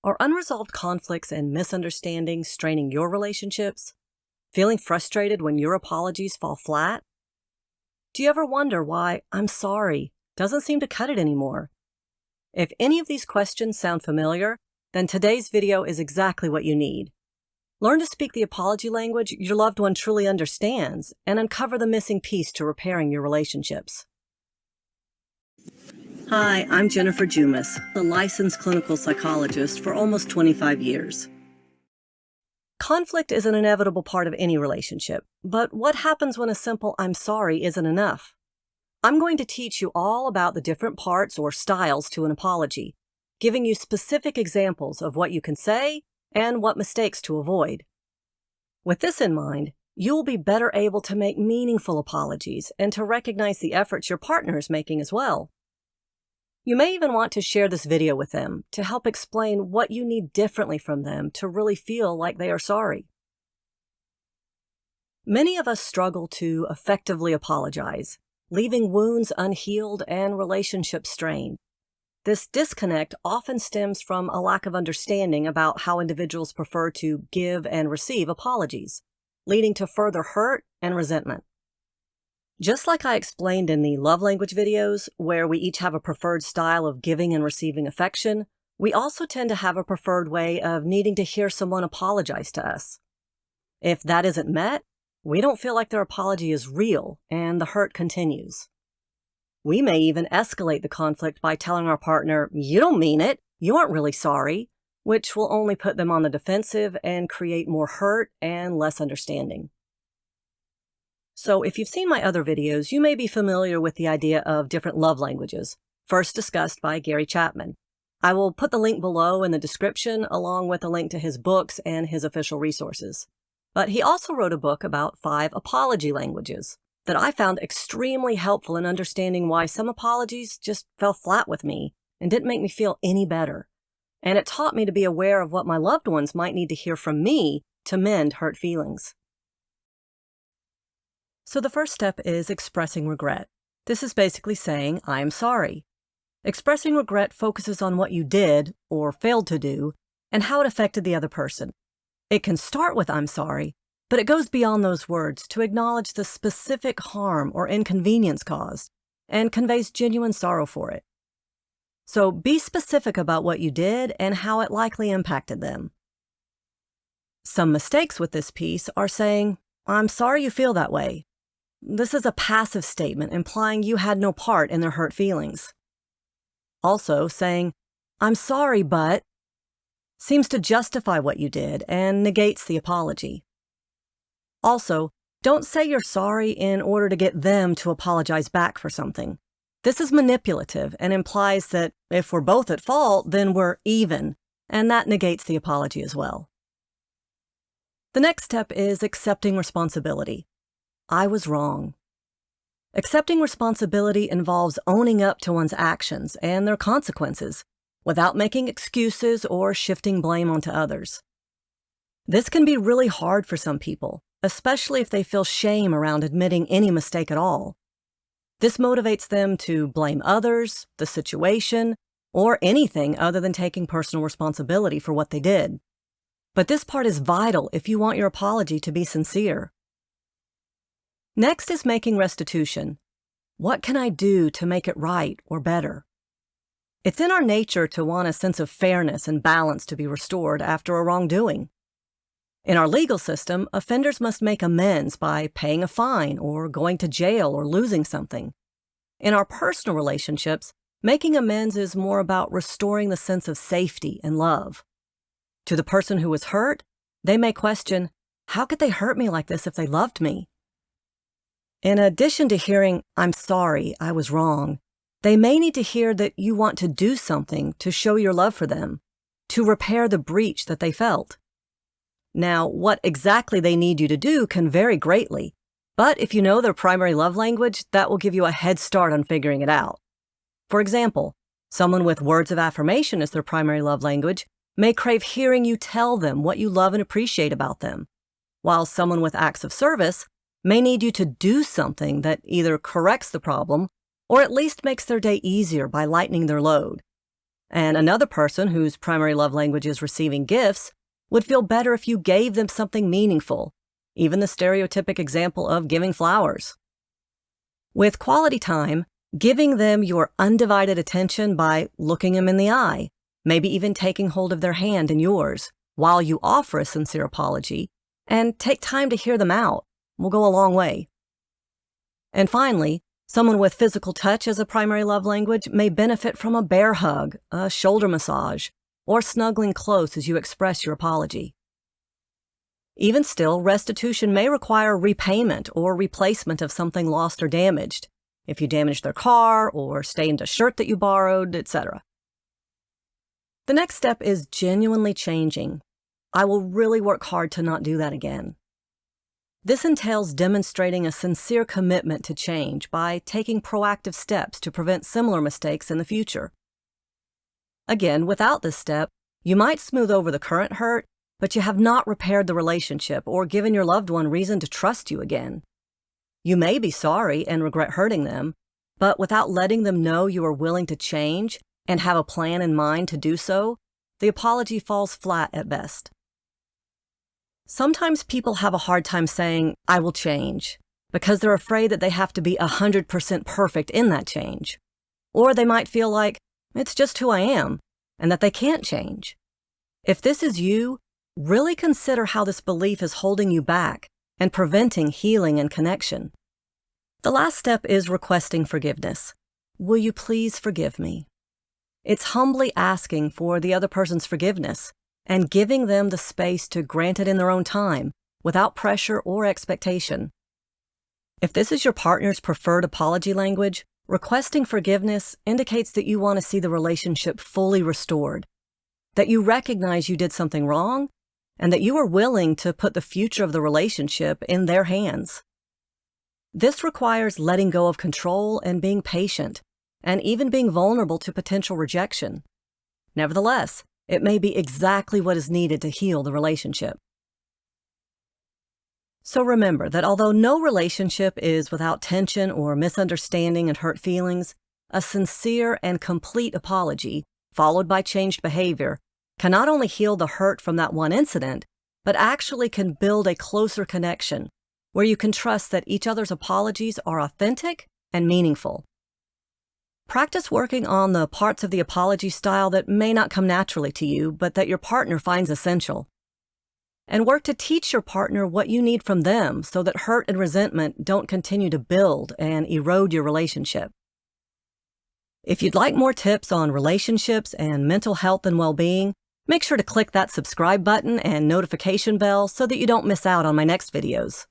Are unresolved conflicts and misunderstandings straining your relationships? Feeling frustrated when your apologies fall flat? Do you ever wonder why "I'm sorry" doesn't seem to cut it anymore? If any of these questions sound familiar, then today's video is exactly what you need. Learn to speak the apology language your loved one truly understands and uncover the missing piece to repairing your relationships. Hi, I'm Jennifer Jumis, a licensed clinical psychologist for almost 25 years. Conflict is an inevitable part of any relationship, but what happens when a simple "I'm sorry" isn't enough? I'm going to teach you all about the different parts or styles to an apology, giving you specific examples of what you can say and what mistakes to avoid. With this in mind, you will be better able to make meaningful apologies and to recognize the efforts your partner is making as well. You may even want to share this video with them to help explain what you need differently from them to really feel like they are sorry. Many of us struggle to effectively apologize, leaving wounds unhealed and relationships strained. This disconnect often stems from a lack of understanding about how individuals prefer to give and receive apologies, leading to further hurt and resentment. Just like I explained in the love language videos, where we each have a preferred style of giving and receiving affection, we also tend to have a preferred way of needing to hear someone apologize to us. If that isn't met, we don't feel like their apology is real, and the hurt continues. We may even escalate the conflict by telling our partner, "You don't mean it, you aren't really sorry," which will only put them on the defensive and create more hurt and less understanding. So if you've seen my other videos, you may be familiar with the idea of different love languages, first discussed by Gary Chapman. I will put the link below in the description, along with a link to his books and his official resources. But he also wrote a book about 5 apology languages that I found extremely helpful in understanding why some apologies just fell flat with me and didn't make me feel any better. And it taught me to be aware of what my loved ones might need to hear from me to mend hurt feelings. So the first step is expressing regret. This is basically saying, "I'm sorry." Expressing regret focuses on what you did or failed to do and how it affected the other person. It can start with "I'm sorry," but it goes beyond those words to acknowledge the specific harm or inconvenience caused and conveys genuine sorrow for it. So be specific about what you did and how it likely impacted them. Some mistakes with this piece are saying, "I'm sorry you feel that way." This is a passive statement implying you had no part in their hurt feelings. Also, saying, "I'm sorry, but," seems to justify what you did and negates the apology. Also, don't say you're sorry in order to get them to apologize back for something. This is manipulative and implies that if we're both at fault, then we're even, and that negates the apology as well. The next step is accepting responsibility. I was wrong. Accepting responsibility involves owning up to one's actions and their consequences without making excuses or shifting blame onto others. This can be really hard for some people, especially if they feel shame around admitting any mistake at all. This motivates them to blame others, the situation, or anything other than taking personal responsibility for what they did. But this part is vital if you want your apology to be sincere. Next is making restitution. What can I do to make it right or better? It's in our nature to want a sense of fairness and balance to be restored after a wrongdoing. In our legal system, offenders must make amends by paying a fine or going to jail or losing something. In our personal relationships, making amends is more about restoring the sense of safety and love. To the person who was hurt, they may question, "How could they hurt me like this if they loved me?" In addition to hearing, "I'm sorry, I was wrong," they may need to hear that you want to do something to show your love for them, to repair the breach that they felt. Now, what exactly they need you to do can vary greatly, but if you know their primary love language, that will give you a head start on figuring it out. For example, someone with words of affirmation as their primary love language may crave hearing you tell them what you love and appreciate about them, while someone with acts of service may need you to do something that either corrects the problem or at least makes their day easier by lightening their load. And another person whose primary love language is receiving gifts would feel better if you gave them something meaningful, even the stereotypic example of giving flowers. With quality time, giving them your undivided attention by looking them in the eye, maybe even taking hold of their hand in yours while you offer a sincere apology, and take time to hear them out will go a long way. And finally, someone with physical touch as a primary love language may benefit from a bear hug, a shoulder massage, or snuggling close as you express your apology. Even still, restitution may require repayment or replacement of something lost or damaged, if you damaged their car or stained a shirt that you borrowed, etc. The next step is genuinely changing. I will really work hard to not do that again. This entails demonstrating a sincere commitment to change by taking proactive steps to prevent similar mistakes in the future. Again, without this step, you might smooth over the current hurt, but you have not repaired the relationship or given your loved one reason to trust you again. You may be sorry and regret hurting them, but without letting them know you are willing to change and have a plan in mind to do so, the apology falls flat at best. Sometimes people have a hard time saying, "I will change," because they're afraid that they have to be 100% perfect in that change. Or they might feel like, it's just who I am, and that they can't change. If this is you, really consider how this belief is holding you back and preventing healing and connection. The last step is requesting forgiveness. Will you please forgive me? It's humbly asking for the other person's forgiveness and giving them the space to grant it in their own time, without pressure or expectation. If this is your partner's preferred apology language, requesting forgiveness indicates that you want to see the relationship fully restored, that you recognize you did something wrong, and that you are willing to put the future of the relationship in their hands. This requires letting go of control and being patient, and even being vulnerable to potential rejection. Nevertheless, it may be exactly what is needed to heal the relationship. So remember that although no relationship is without tension or misunderstanding and hurt feelings, a sincere and complete apology, followed by changed behavior, can not only heal the hurt from that one incident, but actually can build a closer connection where you can trust that each other's apologies are authentic and meaningful. Practice working on the parts of the apology style that may not come naturally to you, but that your partner finds essential. And work to teach your partner what you need from them so that hurt and resentment don't continue to build and erode your relationship. If you'd like more tips on relationships and mental health and well-being, make sure to click that subscribe button and notification bell so that you don't miss out on my next videos.